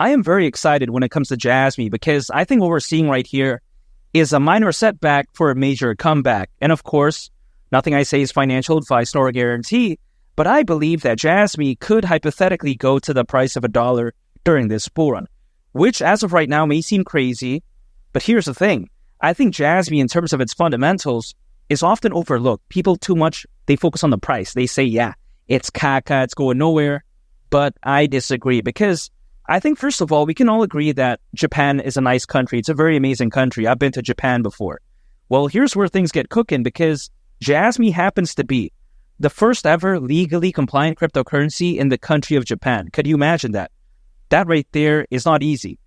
I am very excited when it comes to Jasmy because I think what we're seeing right here is a minor setback for a major comeback. And of course, nothing I say is financial advice nor a guarantee, but I believe that Jasmy could hypothetically go to the price of $1 during this bull run, which as of right now may seem crazy, but here's the thing. I think Jasmy, in terms of its fundamentals, is often overlooked. People too much, they focus on the price. They say, yeah, it's caca, it's going nowhere, but I disagree because I think, first of all, we can all agree that Japan is a nice country. It's a very amazing country. I've been to Japan before. Well, here's where things get cooking because Jasmy happens to be the first ever legally compliant cryptocurrency in the country of Japan. Could you imagine that? That right there is not easy.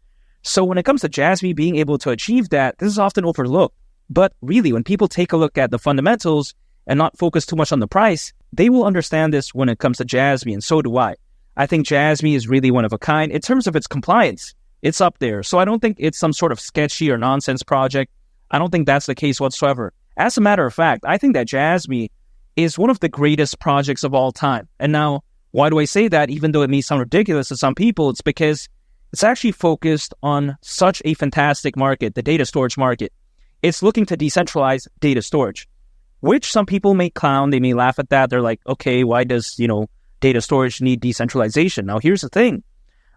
So when it comes to Jasmy being able to achieve that, this is often overlooked. But really, when people take a look at the fundamentals and not focus too much on the price, they will understand this when it comes to Jasmy, and so do I. I think Jasmy is really one of a kind. In terms of its compliance, it's up there. So I don't think it's some sort of sketchy or nonsense project. I don't think that's the case whatsoever. As a matter of fact, I think that Jasmy is one of the greatest projects of all time. And now, why do I say that? Even though it may sound ridiculous to some people, it's because it's actually focused on such a fantastic market, the data storage market. It's looking to decentralize data storage, which some people may clown. They may laugh at that. They're like, okay, why does, data storage need decentralization? Now, here's the thing.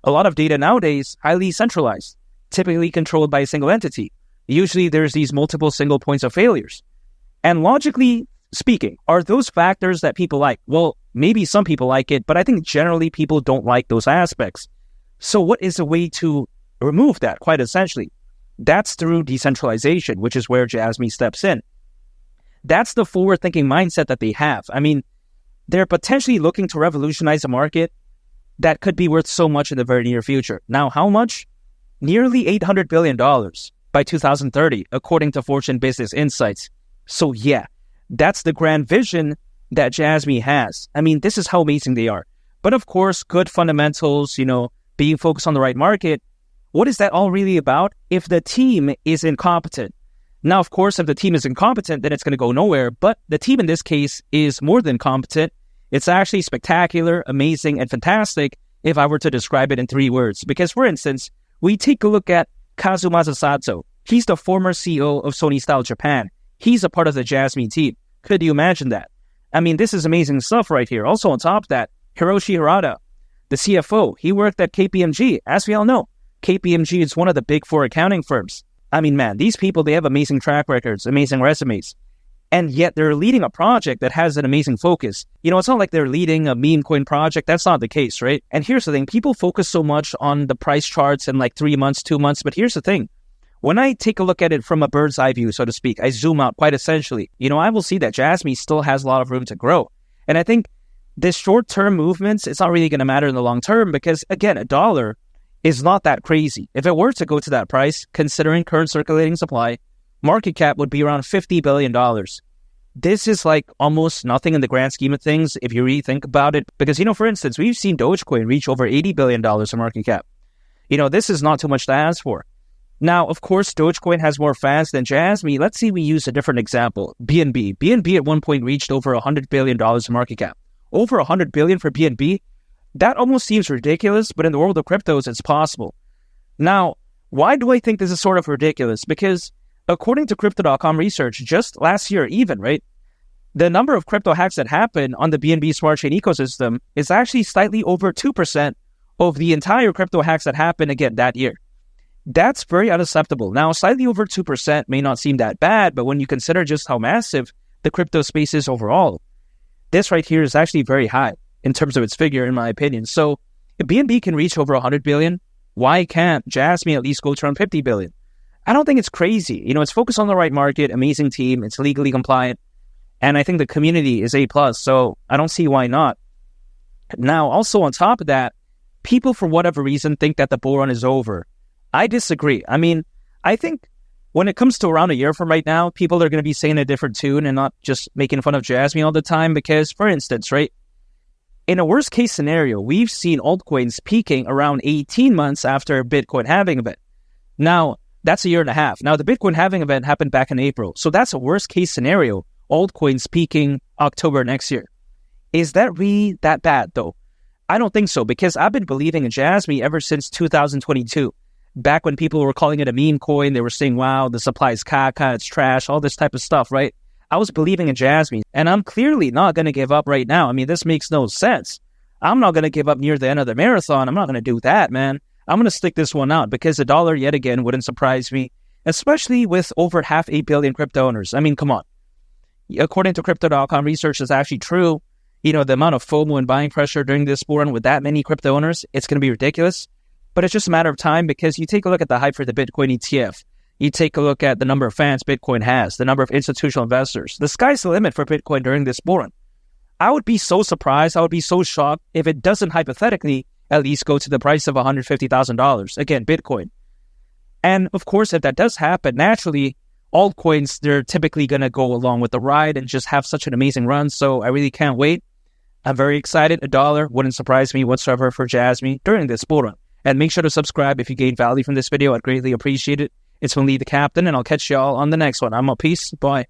A lot of data nowadays, highly centralized, typically controlled by a single entity. Usually there's these multiple single points of failures. And logically speaking, are those factors that people like? Well, maybe some people like it, but I think generally people don't like those aspects. So what is a way to remove that, quite essentially? That's through decentralization, which is where Jasmy steps in. That's the forward-thinking mindset that they have. I mean, they're potentially looking to revolutionize a market that could be worth so much in the very near future. Now, how much? Nearly $800 billion by 2030, according to Fortune Business Insights. So yeah, that's the grand vision that Jasmy has. I mean, this is how amazing they are. But of course, good fundamentals, being focused on the right market. What is that all really about? If the team is incompetent. Now, of course, if the team is incompetent, then it's going to go nowhere. But the team in this case is more than competent. It's actually spectacular, amazing, and fantastic if I were to describe it in 3 words. Because, for instance, we take a look at Kazumasa Sato. He's the former CEO of Sony Style Japan. He's a part of the Jasmy team. Could you imagine that? I mean, this is amazing stuff right here. Also, on top of that, Hiroshi Harada, the CFO, he worked at KPMG. As we all know, KPMG is one of the big 4 accounting firms. I mean, man, these people, they have amazing track records, amazing resumes, and yet they're leading a project that has an amazing focus. It's not like they're leading a meme coin project. That's not the case, right? And here's the thing. People focus so much on the price charts in like 3 months, 2 months, but here's the thing. When I take a look at it from a bird's eye view, so to speak, I zoom out quite essentially, I will see that Jasmy still has a lot of room to grow. And I think this short-term movements, it's not really going to matter in the long term because, again, $1 is not that crazy. If it were to go to that price, considering current circulating supply, market cap would be around $50 billion. This is like almost nothing in the grand scheme of things if you really think about it. Because, for instance, we've seen Dogecoin reach over $80 billion in market cap. This is not too much to ask for. Now, of course, Dogecoin has more fans than Jasmy. Let's say we use a different example. BNB. BNB at one point reached over $100 billion in market cap. Over $100 billion for BNB? That almost seems ridiculous, but in the world of cryptos, it's possible. Now, why do I think this is sort of ridiculous? Because according to Crypto.com research, just last year even, right, the number of crypto hacks that happened on the BNB Smart Chain ecosystem is actually slightly over 2% of the entire crypto hacks that happened again that year. That's very unacceptable. Now, slightly over 2% may not seem that bad, but when you consider just how massive the crypto space is overall, this right here is actually very high in terms of its figure, in my opinion. So if BNB can reach over 100 billion, why can't Jasmy at least go to around 50 billion? I don't think it's crazy. It's focused on the right market, amazing team, it's legally compliant, and I think the community is A+, so I don't see why not. Now, also on top of that, people for whatever reason think that the bull run is over. I disagree. I mean, I think when it comes to around a year from right now, people are going to be saying a different tune and not just making fun of Jasmy all the time because, for instance, right, in a worst case scenario, we've seen altcoins peaking around 18 months after Bitcoin halving event. Now, that's a year and a half. Now, the Bitcoin halving event happened back in April. So that's a worst case scenario. Altcoins peaking October next year. Is that really that bad, though? I don't think so, because I've been believing in Jasmy ever since 2022. Back when people were calling it a meme coin, they were saying, wow, the supply is caca, it's trash, all this type of stuff, right? I was believing in Jasmy, and I'm clearly not going to give up right now. I mean, this makes no sense. I'm not going to give up near the end of the marathon. I'm not going to do that, man. I'm going to stick this one out because the dollar, yet again, wouldn't surprise me, especially with over 500 million crypto owners. I mean, come on. According to Crypto.com, research is actually true. You know, the amount of FOMO and buying pressure during this bull run with that many crypto owners, it's going to be ridiculous. But it's just a matter of time, because you take a look at the hype for the Bitcoin ETF. You take a look at the number of fans Bitcoin has, the number of institutional investors. The sky's the limit for Bitcoin during this bull run. I would be so surprised, I would be so shocked if it doesn't hypothetically at least go to the price of $150,000. Again, Bitcoin. And of course, if that does happen, naturally, altcoins, they're typically going to go along with the ride and just have such an amazing run. So I really can't wait. I'm very excited. $1 wouldn't surprise me whatsoever for Jasmy during this bull run. And make sure to subscribe if you gained value from this video. I'd greatly appreciate it. It's been Lee the Captain, and I'll catch y'all on the next one. I'm out. Peace. Bye.